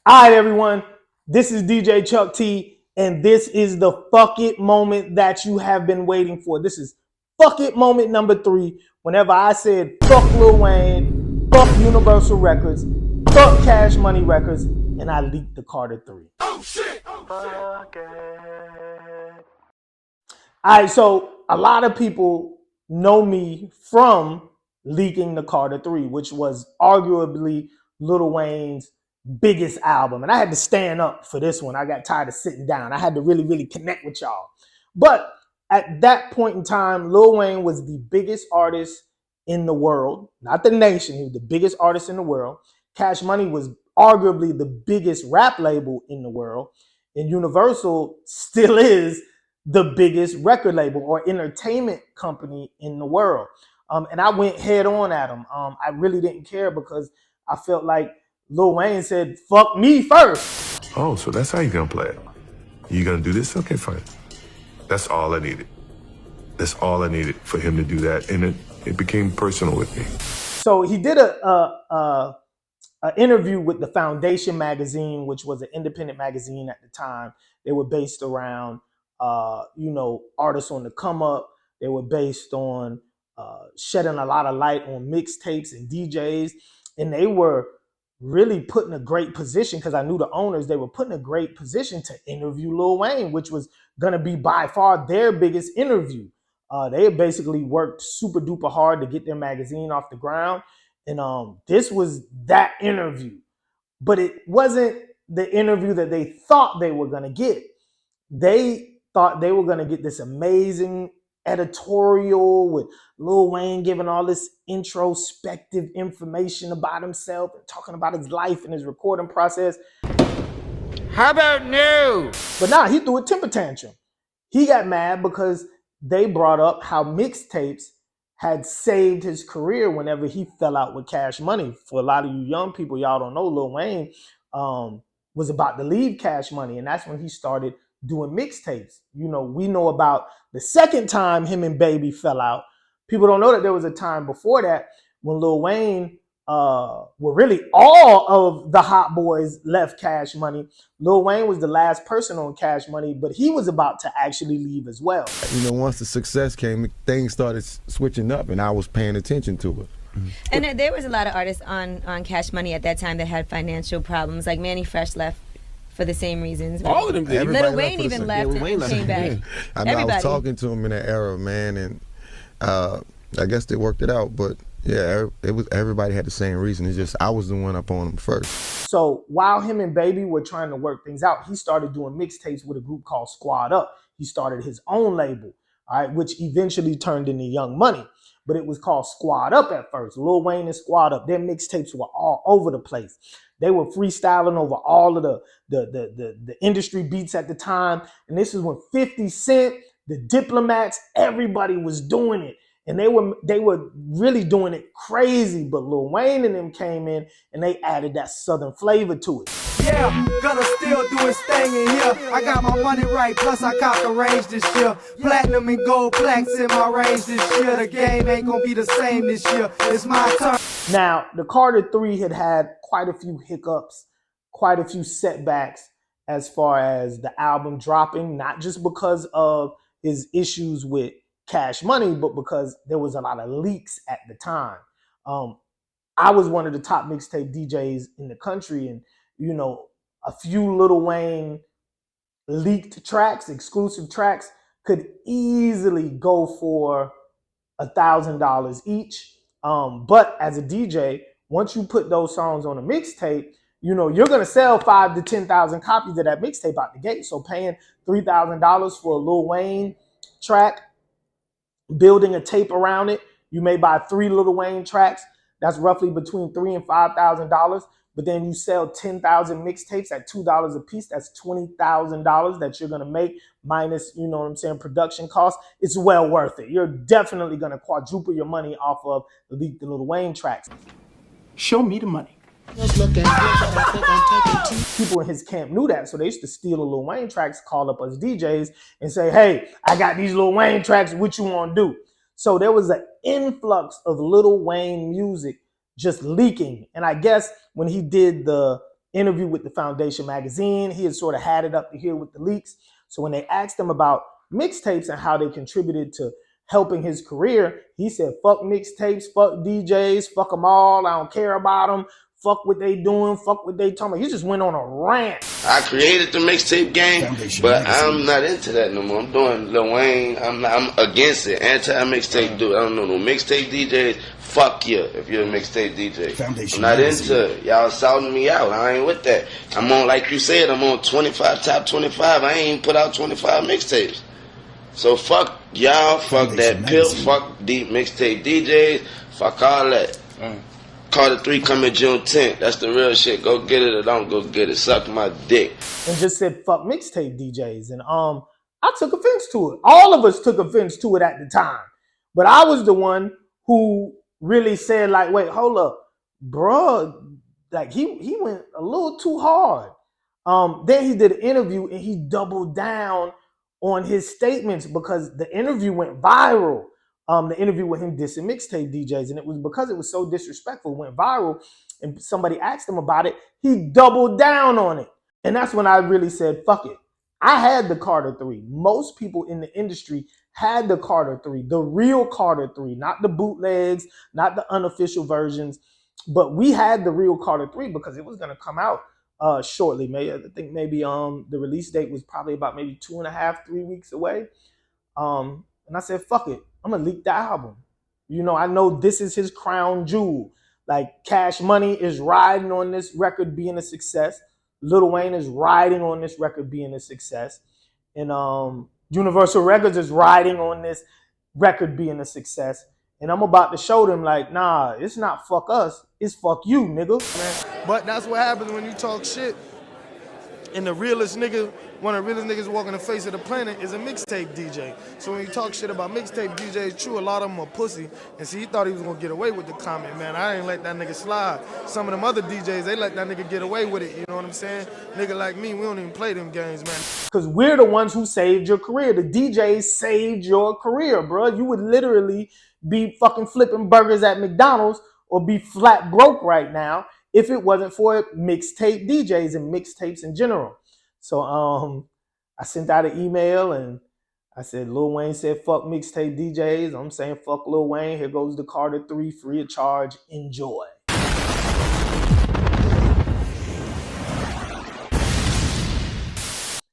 All right, everyone. This is DJ Chuck T, and this is the fuck it moment that you have been waiting for. This is fuck it moment number 3. Whenever I said fuck Lil Wayne, fuck Universal Records, fuck Cash Money Records, and I leaked the Carter 3. Oh shit! Fuck it. All right, so a lot of people know me from leaking the Carter 3, which was arguably Lil Wayne's biggest album. And I had to stand up for this one. I got tired of sitting down. I had to really connect with y'all. But at that point in time, Lil Wayne was the biggest artist in the world, not the nation. He was the biggest artist in the world. Cash Money was arguably the biggest rap label in the world. And Universal still is the biggest record label or entertainment company in the world. And I went head on at him. I really didn't care because I felt like Lil Wayne said, fuck me first. Oh, so that's how you're gonna play it. You gonna do this? Okay, fine. That's all I needed. That's all I needed for him to do that. And it became personal with me. So he did a interview with the Foundation magazine, which was an independent magazine at the time. They were based around, artists on the come up. They were based on shedding a lot of light on mixtapes and DJs. And they were really put in a great position because I knew the owners. They were put in a great position to interview Lil Wayne, which was going to be by far their biggest interview. They had basically worked super duper hard to get their magazine off the ground. And this was that interview. But it wasn't the interview that they thought they were going to get. They thought they were going to get this amazing editorial with Lil Wayne giving all this introspective information about himself and talking about his life and his recording process. How about no? But nah, he threw a temper tantrum. He got mad because they brought up how mixtapes had saved his career whenever he fell out with Cash Money. For a lot of you young people, y'all don't know, Lil Wayne was about to leave Cash Money, and that's when he started doing mixtapes. You know, we know about the second time him and Baby fell out. People don't know that there was a time before that when Lil Wayne, really all of the hot boys left Cash Money. Lil Wayne was the last person on Cash Money, but he was about to actually leave as well. You know, once the success came, things started switching up, and I was paying attention to it. And there was a lot of artists on Cash Money at that time that had financial problems. Like Manny Fresh left for the same reasons. All of them did. Lil Wayne even left and came back. Yeah. I was talking to him in that era, man, and I guess they worked it out. But yeah, it was everybody had the same reason. It's just I was the one up on him first. So while him and Baby were trying to work things out, he started doing mixtapes with a group called Squad Up. He started his own label, all right, which eventually turned into Young Money. But it was called Squad Up at first. Lil Wayne and Squad Up. Their mixtapes were all over the place. They were freestyling over all of the industry beats at the time. And this is when 50 Cent, the Diplomats, everybody was doing it. And they were really doing it crazy. But Lil Wayne and them came in and they added that Southern flavor to it. Yeah, gonna still do his thing in here. I got my money right, plus I caught the range this year. Platinum and gold plaques in my range this year. The game ain't gonna be the same this year. It's my turn. Now, the Carter 3 had quite a few hiccups, quite a few setbacks as far as the album dropping, not just because of his issues with Cash Money, but because there was a lot of leaks at the time. I was one of the top mixtape DJs in the country, and you know, a few Lil Wayne leaked tracks, exclusive tracks, could easily go for $1,000 each. But as a DJ, once you put those songs on a mixtape, you know, you're going to sell 5,000 to 10,000 copies of that mixtape out the gate. So paying $3,000 for a Lil Wayne track, building a tape around it, you may buy 3 Lil Wayne tracks. That's roughly between $3,000 and $5,000. But then you sell 10,000 mixtapes at $2 a piece. That's $20,000 that you're going to make minus, you know what I'm saying, production costs. It's well worth it. You're definitely going to quadruple your money off of the leaked Lil Wayne tracks. Show me the money. People in his camp knew that, so they used to steal the Lil Wayne tracks, call up us DJs and say, hey, I got these Lil Wayne tracks, what you want to do? So there was an influx of Lil Wayne music just leaking. And I guess when he did the interview with the Foundation magazine. He had sort of had it up to here with the leaks. So when they asked him about mixtapes and how they contributed to helping his career, he said, fuck mixtapes, fuck DJs, fuck them all. I don't care about them. Fuck what they doing, fuck what they talking about. He just went on a rant. I created the mixtape game, but I'm not into that no more. I'm doing Lil Wayne. I'm against it. Anti-mixtape dude. I don't know no mixtape DJs. Fuck you if you're a mixtape DJ. I'm not into it. Y'all shouting me out. I ain't with that. I'm on, like you said, I'm on 25, top 25. I ain't even put out 25 mixtapes. So fuck y'all, fuck that pill, fuck deep mixtape DJs, fuck all that. Carter 3 coming June 10th. That's the real shit. Go get it or don't go get it. Suck my dick. And just said fuck mixtape DJs. And I took offense to it. All of us took offense to it at the time. But I was the one who really said, like, wait, hold up, bruh. Like he went a little too hard. Then he did an interview and he doubled down on his statements because the interview went viral. The interview with him dissing mixtape DJs, and it was because it was so disrespectful, it went viral, and somebody asked him about it, he doubled down on it. And that's when I really said, fuck it. I had the Carter 3. Most people in the industry had the Carter 3, the real Carter 3, not the bootlegs, not the unofficial versions, but we had the real Carter 3 because it was going to come out shortly. Maybe I think maybe the release date was probably about maybe 2.5, 3 weeks away. And I said, fuck it. I'm going to leak the album. You know, I know this is his crown jewel. Like, Cash Money is riding on this record being a success. Lil Wayne is riding on this record being a success. And Universal Records is riding on this record being a success. And I'm about to show them, like, nah, it's not fuck us. It's fuck you, nigga. Man. But that's what happens when you talk shit. And the realest nigga, one of the realest niggas walking the face of the planet is a mixtape DJ. So when you talk shit about mixtape DJs, true, a lot of them are pussy. And see, he thought he was gonna get away with the comment, man. I ain't let that nigga slide. Some of them other DJs, they let that nigga get away with it, you know what I'm saying? Nigga like me, we don't even play them games, man. Because we're the ones who saved your career. The DJs saved your career, bro. You would literally be fucking flipping burgers at McDonald's or be flat broke right now if it wasn't for mixtape DJs and mixtapes in general. So I sent out an email and I said, Lil Wayne said, fuck mixtape DJs. I'm saying, fuck Lil Wayne. Here goes the Carter 3 free of charge. Enjoy.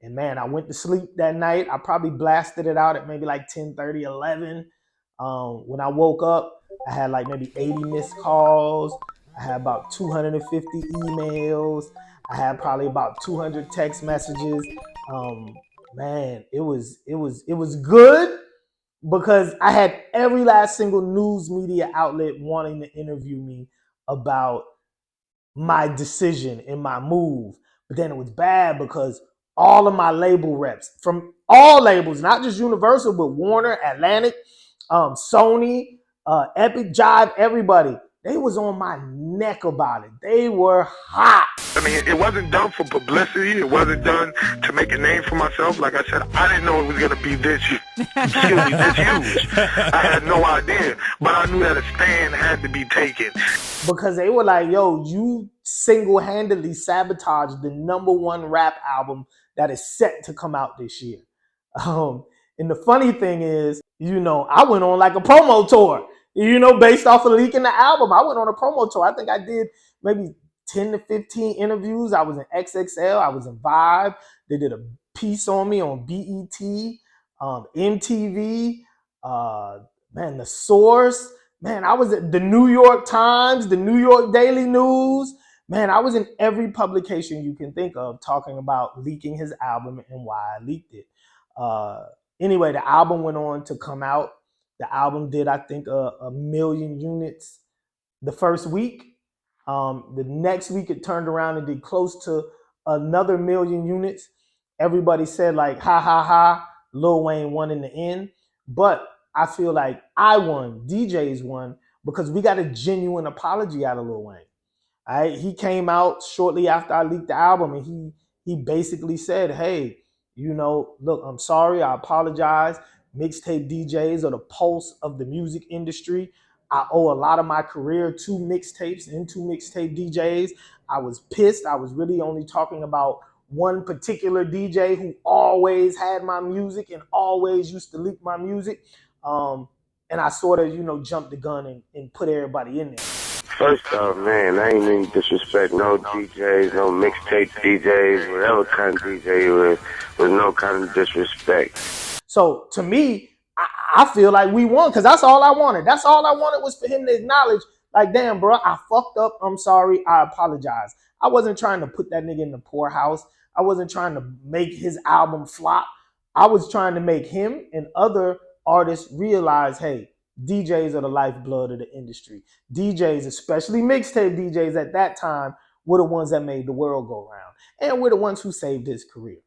And man, I went to sleep that night. I probably blasted it out at maybe like 10:30, 11. When I woke up, I had like maybe 80 missed calls. I had about 250 emails. I had probably about 200 text messages. Man, it was good because I had every last single news media outlet wanting to interview me about my decision and my move. But then it was bad because all of my label reps from all labels, not just Universal, but Warner, Atlantic, Sony, Epic, Jive, everybody, they was on my neck about it. They were hot. I mean, it wasn't done for publicity. It wasn't done to make a name for myself. Like I said, I didn't know it was going to be this huge. I had no idea. But I knew that a stand had to be taken. Because they were like, yo, you single-handedly sabotaged the #1 rap album that is set to come out this year. And the funny thing is, you know, I went on like a promo tour, you know, based off of leaking the album. I went on a promo tour. I think I did maybe 10 to 15 interviews. I was in XXL. I was in Vibe. They did a piece on me on BET, MTV, man, The Source. Man, I was at the New York Times, the New York Daily News. Man, I was in every publication you can think of talking about leaking his album and why I leaked it. Anyway, the album went on to come out. The album did, I think, 1 million units the first week. The next week, it turned around and did close to another 1 million units. Everybody said, like, ha, ha, ha, Lil Wayne won in the end. But I feel like I won, DJs won, because we got a genuine apology out of Lil Wayne. All right? He came out shortly after I leaked the album, and he basically said, hey, you know, look, I'm sorry, I apologize. Mixtape DJs are the pulse of the music industry. I owe a lot of my career to mixtapes and to mixtape DJs. I was pissed. I was really only talking about one particular DJ who always had my music and always used to leak my music. And I sort of, jumped the gun and put everybody in there. First off, man, I ain't mean to disrespect no DJs, no mixtape DJs, whatever kind of DJ you is, with no kind of disrespect. So to me, I feel like we won because that's all I wanted. That's all I wanted was for him to acknowledge, like, damn, bro, I fucked up. I'm sorry. I apologize. I wasn't trying to put that nigga in the poorhouse. I wasn't trying to make his album flop. I was trying to make him and other artists realize, hey, DJs are the lifeblood of the industry. DJs, especially mixtape DJs at that time, were the ones that made the world go round. And were the ones who saved his career.